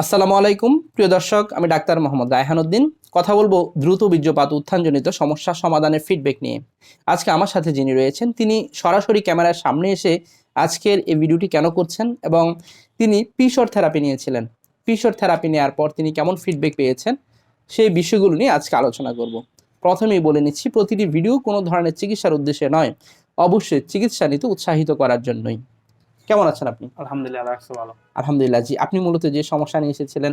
আসসালামু আলাইকুম প্রিয় দর্শক, আমি ডাক্তার মোহাম্মদ রায়হান উদ্দিন। কথা বলবো দ্রুত বীর্যপাত উত্থানজনিত সমস্যা সমাধানের ফিডব্যাক নিয়ে। আজকে আমার সাথে যিনি রয়েছেন তিনি সরাসরি ক্যামেরার সামনে এসে আজকের এই ভিডিওটি কেন করছেন এবং তিনি পিশর থেরাপি নিয়েছিলেন। পিশর থেরাপি নেওয়ার পর তিনি কেমন ফিডব্যাক পেয়েছেন সেই বিষয়গুলো নিয়ে আজকে আলোচনা করব। প্রথমেই বলে নিচ্ছি, প্রতিটি ভিডিও কোনো ধরনের চিকিৎসার উদ্দেশ্যে নয়, অবশ্যই চিকিৎসা নিতে উৎসাহিত করার জন্যই। কেমন আছেন আপনি? আলহামদুলিল্লাহ, রাখছো ভালো। আলহামদুলিল্লাহ। জি, আপনি মূলত যে সমস্যা নিয়ে এসেছিলেন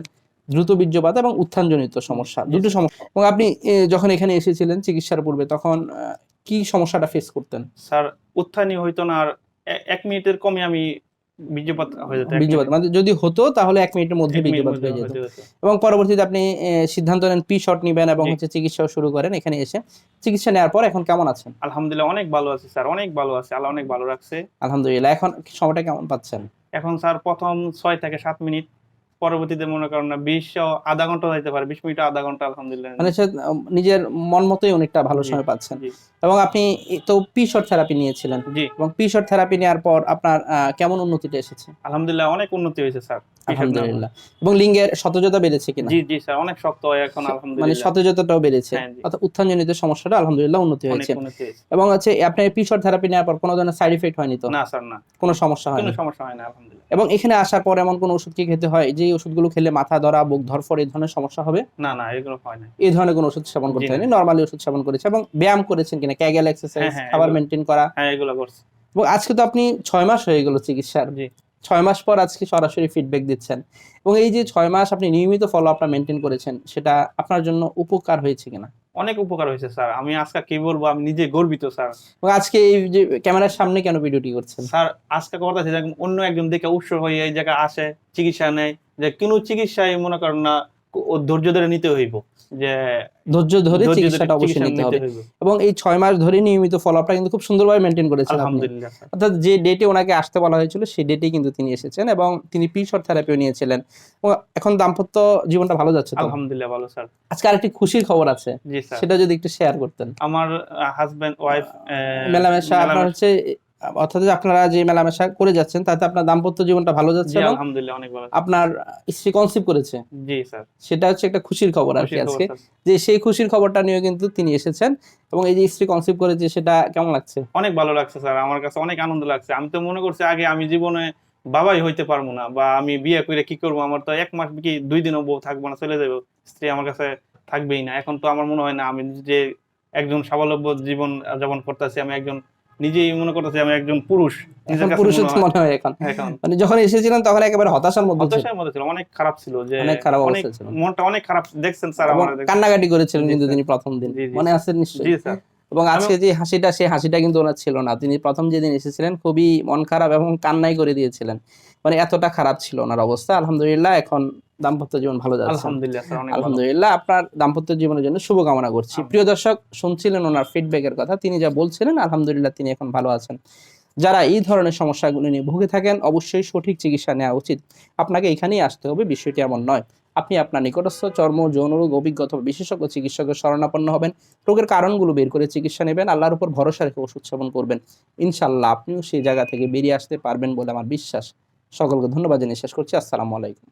দ্রুত বীর্যপাত এবং উত্থানজনিত সমস্যা, দুটো সমস্যা। এবং আপনি যখন এখানে এসেছিলেন চিকিৎসার পূর্বে তখন কি সমস্যাটা ফেস করতেন? স্যার, উত্থানই হইতো না, আর 1 মিনিটের কমে আমি বীর্যপাত হয়ে যেত। বীর্যপাত মানে যদি হতো তাহলে 1 মিনিটের মধ্যে বীর্যপাত হয়ে যেত। এবং পরবর্তীতে আপনি সিদ্ধান্ত নেন পি শট নিবেন এবং হচ্ছে চিকিৎসাও শুরু করেন। এখানে এসে চিকিৎসা নেওয়ার পর এখন কেমন আছেন? আলহামদুলিল্লাহ, অনেক ভালো আছি স্যার, অনেক ভালো আছি, আল্লাহ অনেক ভালো রাখছে। আলহামদুলিল্লাহ। এখন সময়টা কেমন পাচ্ছেন? এখন স্যার প্রথম 6 থেকে 7 মিনিট, পরবর্তীতে মনে করেন না 20 আধা ঘন্টা যাইতে পারে, 20 মিনিট আধা ঘন্টা, আলহামদুলিল্লাহ। মানে হচ্ছে নিজের মন মতোই অনেকটা ভালো সময় পাচ্ছেন। এবং আপনি তো পিশর থেরাপি নিয়েছিলেন, এবং পিশর থেরাপি নেওয়ার পর আপনার কেমন উন্নতিটা এসেছে? আলহামদুলিল্লাহ, অনেক উন্নতি হয়েছে স্যার, আলহামদুলিল্লাহ। এবং লিঙ্গের সতেজতা বেড়েছে কিনা? জি জি স্যার, অনেক শক্ত হয় এখন, আলহামদুলিল্লাহ। মানে সতেজতাটাও বেড়েছে, অর্থাৎ উত্থানজনিত সমস্যাটা আলহামদুলিল্লাহ উন্নতি হয়েছে। এবং হচ্ছে আপনি পিশর থেরাপি নেওয়ার পর কোনো ধরনের সাইড এফেক্ট হয়নি তো? না স্যার, না, কোনো সমস্যা হয়নি? কোনো সমস্যা হয় না, আলহামদুলিল্লাহ। এবং এখানে আসার পর এমন কোনো ওষুধ কি খেতে হয় যে ওষুধগুলো খেলে মাথা ধরা, বুক ধরফর এই ধরনের সমস্যা হবে? না না, এগুলো হয় না। এই ধরনের কোনো ওষুধ সেবন করতে হয়নি, নরমালি ওষুধ সেবন করেছে। এবং ব্যায়াম করেছেন কিনা, ক্যাগেল এক্সারসাইজ, খাবার মেইনটেইন করা? হ্যাঁ, এগুলো করছি। এবং আজকে তো আপনি 6 মাস হয়ে গেল চিকিৎসার। জি, 6 মাস পর আজকে সরাসরি ফিডব্যাক দিচ্ছেন। এবং এই যে 6 মাস আপনি নিয়মিত ফলো আপটা মেইনটেইন করেছেন, সেটা আপনার জন্য উপকার হয়েছে কিনা? অনেক উপকার হয়েছে স্যার, আমি আজকে কি বলবো, আমি নিজে গর্বিত স্যার। এবং আজকে এই যে ক্যামেরার সামনে কেন ভিডিওটি করছেন? স্যার, আজকে কথা আছে অন্য একজন দেখে উৎসব হয়ে এই জায়গায় আসে, চিকিৎসা নেয়, যে কোনো চিকিৎসায় মনে করেন না ধৈর্য ধরে নিতে হইব, যে ধৈর্য ধরে চিকিৎসাটা অবশ্যই নিতে হবে। এবং এই 6 মাস ধরে নিয়মিত ফলো আপটা কিন্তু খুব সুন্দরভাবে মেইনটেইন করেছেন আলহামদুলিল্লাহ। অর্থাৎ যে ডেটে ওনাকে আসতে বলা হয়েছিল সেই ডেটেই কিন্তু তিনি এসেছেন এবং তিনি পিশর থেরাপিও নিয়েছিলেন। এখন দাম্পত্য জীবনটা ভালো যাচ্ছে তো? আলহামদুলিল্লাহ, ভালো স্যার। আজকে আরেকটি খুশির খবর আছে, সেটা যদি একটু শেয়ার করতেন। আমার হাজবেন্ড ওয়াইফ মেলামেশা আপনার হচ্ছে, অর্থাৎ আপনারা যে মেলামেশা করে যাচ্ছেন তাতে আপনার দাম্পত্য জীবনটা ভালো যাচ্ছে এবং আলহামদুলিল্লাহ অনেক ভালো। আপনার স্ত্রী কনসিভ করেছে? জি স্যার। সেটা হচ্ছে একটা খুশির খবর আর কি আজকে, যে সেই খুশির খবরটা নিয়ে কিন্তু তিনি এসেছেন। এবং এই যে স্ত্রী কনসিভ করেছে সেটা কেমন লাগছে? অনেক ভালো লাগছে স্যার, আমার কাছে অনেক আনন্দ লাগছে। আমি তো মনে করছি আগে আমি জীবনে বাবাই হইতে পারবো না, বা আমি বিয়ে করে কি করবো, আমার তো 1 মাস কি 2 দিনও বউ থাকবো না, চলে যাবো, স্ত্রী আমার কাছে থাকবেই না। এখন তো আমার মনে হয় না আমি যে একজন স্বাবলম্বী জীবন যাপন করতেছি, আমি একজন নিজেই মনে করতেছি আমি একজন পুরুষ। পুরুষত্ব মনে হয় এখন। মানে যখন এসেছিলেন তখন একেবারে হতাশার মধ্যে ছিল, অনেক খারাপ ছিল, যে অনেক খারাপ অবস্থা ছিল, মনটা অনেক খারাপ। দেখছেন স্যার, আমাদের কান্নাকাটি করেছিলেন কিন্তু তিনি প্রথম দিন, মনে আছে নিশ্চয়ই? জি স্যার। এবং আজকে যে হাসিটা, সেই হাসিটা কিন্তু ওনার ছিল না। তিনি প্রথম যেদিন এসেছিলেন খুবই মন খারাপ এবং কান্নাই করে দিয়েছিলেন, মানে এতটা খারাপ ছিল ওনার অবস্থা। আলহামদুলিল্লাহ, এখন দাম্পত্য জীবন ভালো যাচ্ছে আলহামদুলিল্লাহ স্যার, অনেক আলহামদুলিল্লাহ। আপনার দাম্পত্য জীবনের জন্য শুভকামনা করছি। প্রিয় দর্শক, শুনছিলেন ওনার ফিডব্যাকের কথা, তিনি যা বলছিলেন আলহামদুলিল্লাহ তিনি এখন ভালো আছেন। যারা এই ধরনের সমস্যাগুলো নিয়ে ভুগে থাকেন অবশ্যই সঠিক চিকিৎসা নেওয়া উচিত। আপনাকে এখানেই আসতে হবে, বিষয়টি এমন নয়। আপনি আপনার নিকটস্থ চর্ম যৌনরোগ অভিজ্ঞ বিশেষজ্ঞ চিকিৎসকের শরণাপন্ন হবেন, রোগের কারণগুলো বের করে চিকিৎসা নেবেন, আল্লাহর উপর ভরসা রেখে ওষুধ সেবন করবেন। ইনশাআল্লাহ আপনিও সেই জায়গা থেকে বেরিয়ে আসতে পারবেন বলে আমার বিশ্বাস। সকলকে ধন্যবাদ জানিয়ে শেষ করছি। আসসালামু আলাইকুম।